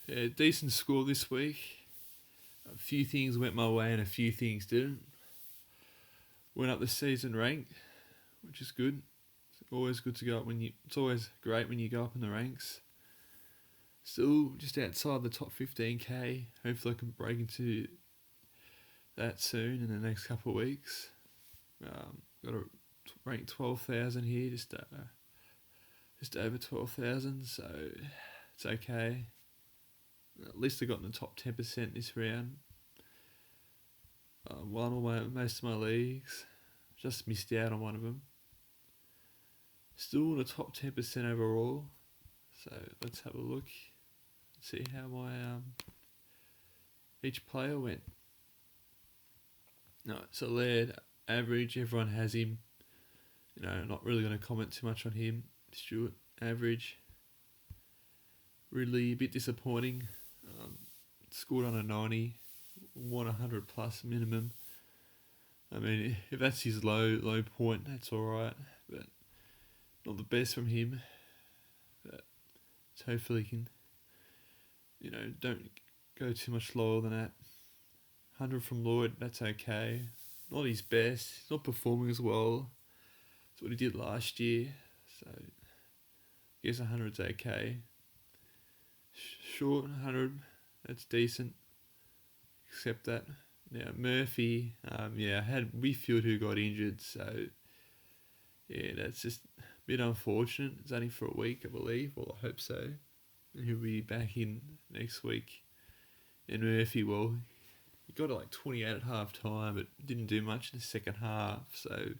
Yeah, decent score this week. A few things went my way and a few things didn't. Went up the season rank, which is good. It's always good to go up it's always great when you go up in the ranks. Still just outside the top 15k. Hopefully I can break into that soon in the next couple of weeks. Got a rank 12,000 here, just over 12,000, so it's okay. At least I got in the top 10% this round. Won most of my leagues. Just missed out on one of them. Still in the top 10% overall. So let's have a look. See how my each player went. No, so Laird, average. Everyone has him. Not really going to comment too much on him. Stewart, average. Ridley, a bit disappointing. Scored on a 90. Won 100 plus minimum. I mean, if that's his low point, that's alright. But not the best from him. But hopefully he can, don't go too much lower than that. 100 from Lloyd, that's okay. Not his best. He's not performing as well as what he did last year. So, I guess 100's okay. Short, 100, that's decent. Accept that. Now, Murphy, I had Whitfield who got injured, so yeah, that's just a bit unfortunate. It's only for a week, I believe, or I hope so. And he'll be back in next week. And Murphy, well, he got it like 28 at half time, but didn't do much in the second half, so it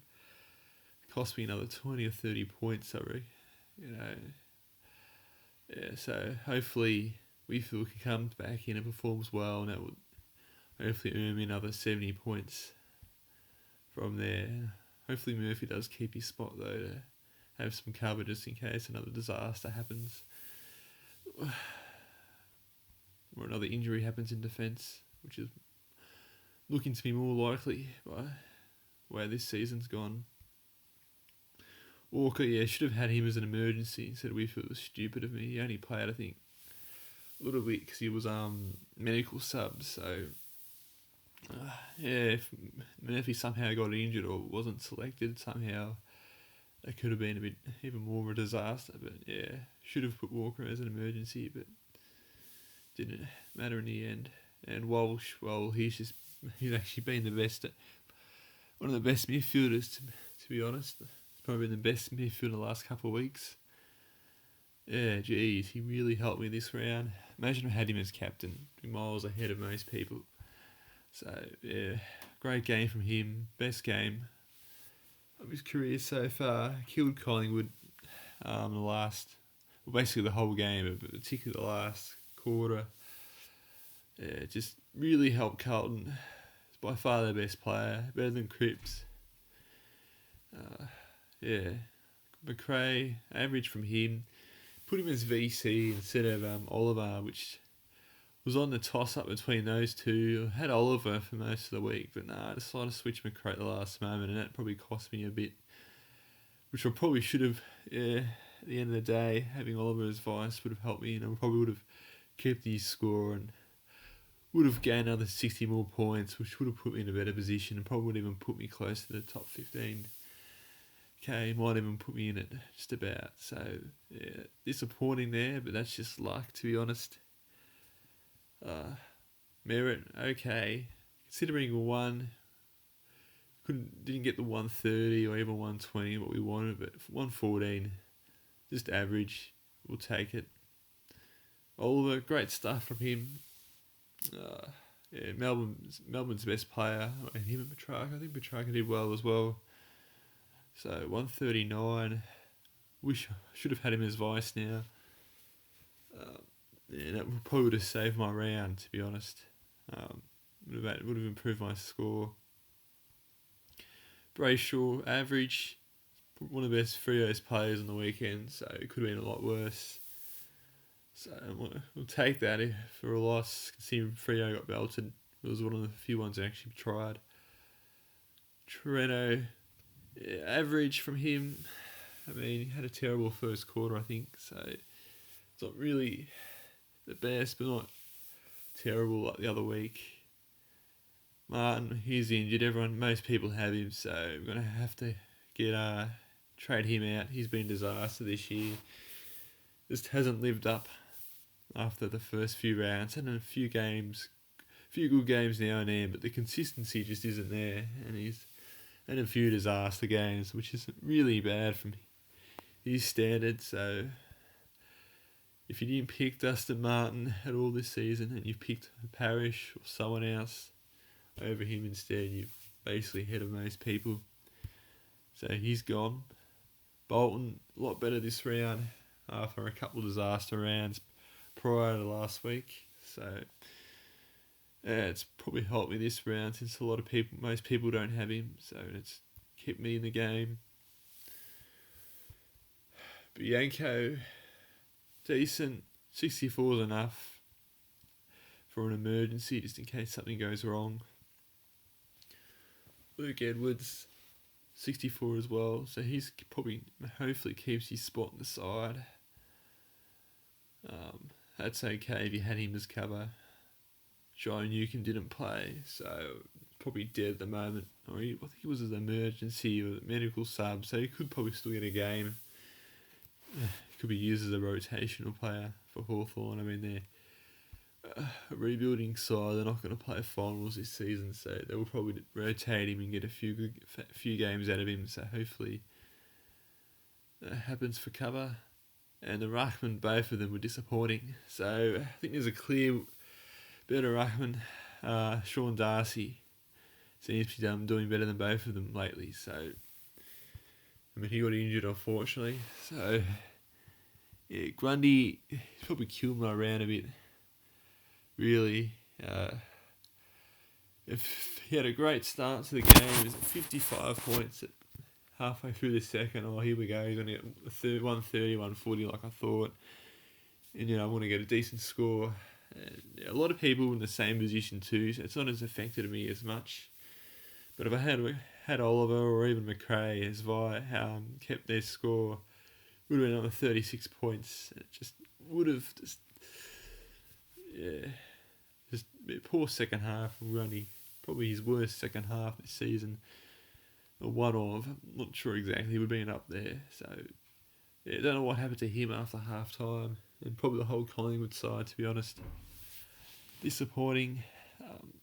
cost me another 20 or 30 points, sorry. Yeah, so hopefully Whitfield can come back in and performs well, and that would hopefully earn me another 70 points from there. Hopefully Murphy does keep his spot though, to have some cover just in case another disaster happens. Or another injury happens in defence, which is looking to be more likely by the way this season's gone. Walker, should have had him as an emergency instead of Whitfield. It was stupid of me. He only played, I think, a little bit because he was medical sub, so if Murphy somehow got injured or wasn't selected somehow, that could have been a bit even more of a disaster. But should have put Walker as an emergency, but didn't matter in the end. And Walsh, well, he's actually been one of the best midfielders to be honest. He's probably been the best midfielder the last couple of weeks. Yeah, geez, he really helped me this round. Imagine I had him as captain, miles ahead of most people. So, great game from him. Best game of his career so far. Killed Collingwood basically the whole game, but particularly the last quarter. Just really helped Carlton. He's by far their best player, better than Cripps. McRae, average from him. Put him as VC instead of Oliver, which was on the toss-up between those two. I had Oliver for most of the week, but I decided to switch McRae at the last moment, and that probably cost me a bit, which I probably should have, at the end of the day, having Oliver as vice would have helped me, and I probably would have kept his score and would have gained another 60 more points, which would have put me in a better position and probably would even put me close to the top 15. Might even put me in it just about. So, disappointing there, but that's just luck, to be honest. Merit, okay. Considering didn't get the 130 or even 120 what we wanted, but 114, just average. We'll take it. Oliver, great stuff from him. Melbourne's best player. And him and Petrarca. I think Petrarca did well as well. So 139. Wish I should have had him as vice now. That probably would have saved my round, to be honest. Would have improved my score. Brayshaw, average. One of the best Freo's players on the weekend, so it could have been a lot worse. So we'll take that for a loss. Considering Freo got belted, it was one of the few ones I actually tried. Treno, average from him. I mean, he had a terrible first quarter, I think. So it's not really the best, but not terrible like the other week. Martin, he's injured. Most people have him, so we're gonna have to trade him out. He's been a disaster this year. Just hasn't lived up after the first few rounds. And a few good games now and then, but the consistency just isn't there. And he's had a few disaster games, which is really bad from his standards. So if you didn't pick Dustin Martin at all this season and you picked Parrish or someone else over him instead, you're basically ahead of most people. So he's gone. Bolton, a lot better this round after a couple of disaster rounds prior to last week. So it's probably helped me this round since most people don't have him. So it's kept me in the game. Bianco, decent. 64 is enough for an emergency, just in case something goes wrong. Luke Edwards, 64 as well, so he's hopefully keeps his spot on the side. That's okay if you had him as cover. Joe Newcomb didn't play, so probably dead at the moment. I think it was an emergency or medical sub, so he could probably still get a game. He could be used as a rotational player for Hawthorn. I mean, they're a rebuilding side. They're not going to play finals this season, so they will probably rotate him and get a few games out of him. So hopefully that happens for cover. And the ruckman, both of them were disappointing. So I think there's a clear better ruckman. Sean Darcy seems to be doing better than both of them lately. So I mean, he got injured unfortunately. So yeah, Grundy probably killed my round a bit. Really, if he had a great start to the game, he was at 55 points at halfway through the second. Oh, here we go. He's going to get 130, 140 like I thought. And, I'm going to get a decent score. And a lot of people in the same position too, so it's not as affected me as much. But if I had Oliver or even McRae as kept their score, it would have been another 36 points. It just would have just a poor second half from Grundy. Probably his worst second half this season. Or one of. I'm not sure exactly. We've been up there. So, yeah, don't know what happened to him after half time. And probably the whole Collingwood side, to be honest. Disappointing.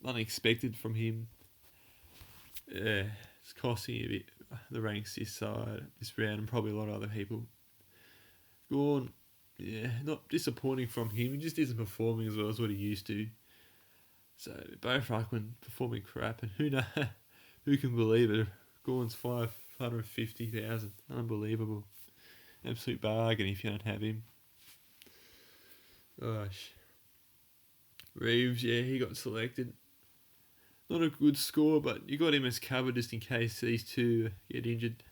Unexpected from him. Yeah, it's costing a bit the ranks this round, and probably a lot of other people. Gawn, yeah, not disappointing from him. He just isn't performing as well as what he used to. So both ruckmen performing crap, and who can believe it? Gawn's 550,000, unbelievable, absolute bargain if you don't have him. Gosh, Reeves, yeah, he got selected. Not a good score, but you got him as cover just in case these two get injured,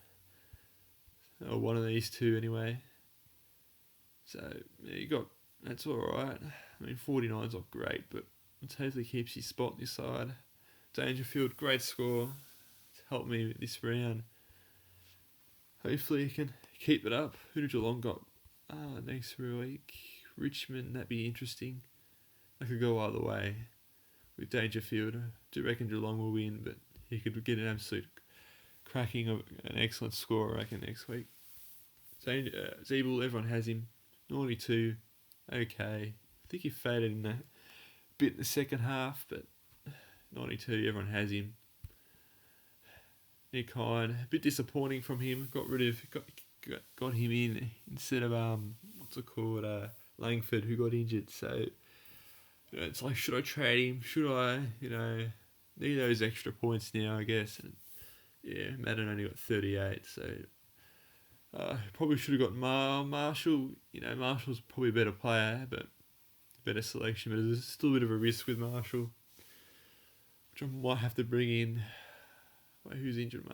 or one of these two anyway. So yeah, that's all right. I mean, 49's not great, but it hopefully keeps his spot on this side. Dangerfield, great score. It's helped me with this round. Hopefully he can keep it up. Who did Geelong got next week? Richmond, that'd be interesting. I could go either way with Dangerfield. I do reckon Geelong will win, but he could get an absolute cracking of an excellent score, I reckon, next week. Zeeble, everyone has him. 92, okay. I think he faded in a bit in the second half, but 92, everyone has him. Nick Hine, a bit disappointing from him. Got him in instead of Langford, who got injured. So it's like, should I trade him? Should I? Need those extra points now, I guess. And yeah, Madden only got 38, so probably should have got Marshall. Marshall's probably a better player, but better selection. But there's still a bit of a risk with Marshall, which I might have to bring in. Who's injured?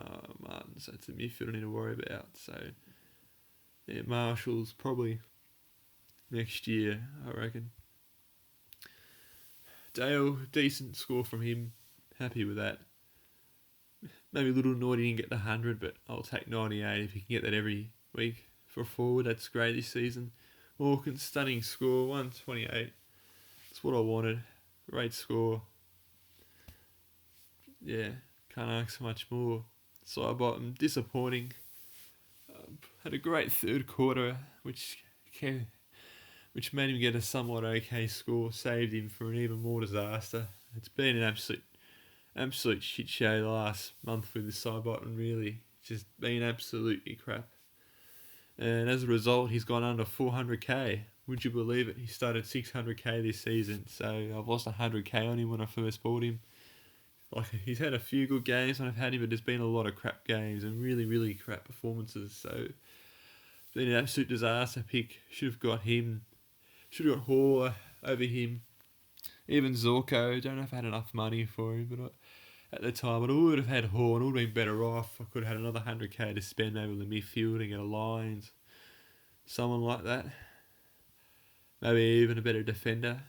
Martin, so it's a midfield I need to worry about. So yeah, Marshall's probably next year, I reckon. Dale, decent score from him. Happy with that. Maybe a little annoyed he didn't get the 100, but I'll take 98 if he can get that every week for a forward. That's great this season. Hawkins, stunning score, 128. It's what I wanted. Great score. Yeah, can't ask for much more. Sidebottom, disappointing. Had a great third quarter, which made him get a somewhat okay score, saved him from an even more disaster. It's been an absolute shit show the last month with the Sidebottom, really. It's just been absolutely crap. And as a result, he's gone under 400k. Would you believe it? He started 600k this season, so I've lost 100k on him when I first bought him. Like, he's had a few good games when I've had him, but there's been a lot of crap games and really, really crap performances. So it's been an absolute disaster pick. Should have got him. Should have got Hall over him. Even Zorko. Don't know if I had enough money for him, but at the time, I would have had Hall and I would have been better off. I could have had another 100k to spend maybe with the midfield and get a Lions. Someone like that. Maybe even a better defender.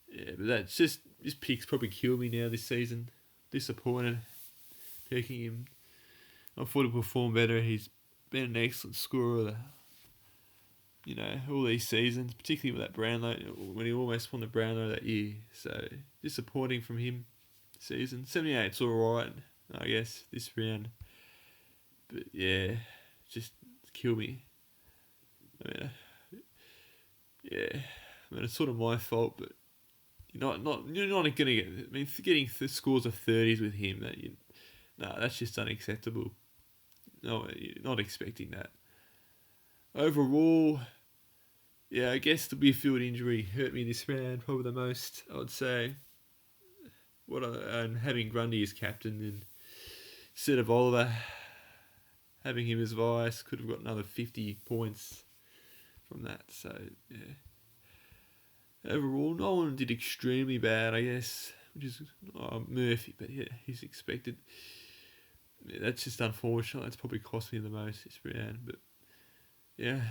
Yeah, but that's just, this pick's probably killed me now this season. Disappointed picking him. I thought he'd perform better. He's been an excellent scorer, all these seasons, particularly with that Brownlow, when he almost won the Brownlow that year. So, disappointing from him this season. 78's alright, I guess, this round. But yeah, just killed me. It's sort of my fault, but you're not going to get. Getting scores of 30s with him, that's just unacceptable. No, you're not expecting that. Overall, yeah, I guess the midfield injury hurt me this round probably the most, I would say. And having Grundy as captain and instead of Oliver, having him as vice, could have got another 50 points from that. So, yeah. Overall, Nolan did extremely bad, I guess, which is Murphy, but yeah, he's expected. Yeah, that's just unfortunate. That's probably cost me the most this round, but yeah,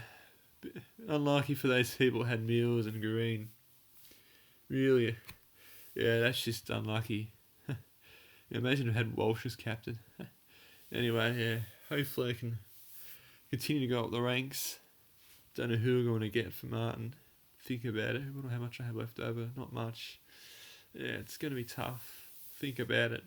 unlucky for those people who had Mills and Green. Really, yeah, that's just unlucky. Imagine if I had Walsh as captain. Anyway, yeah, hopefully I can continue to go up the ranks. Don't know who I'm going to get for Martin. Think about it. I wonder how much I have left over. Not much. Yeah, it's going to be tough. Think about it.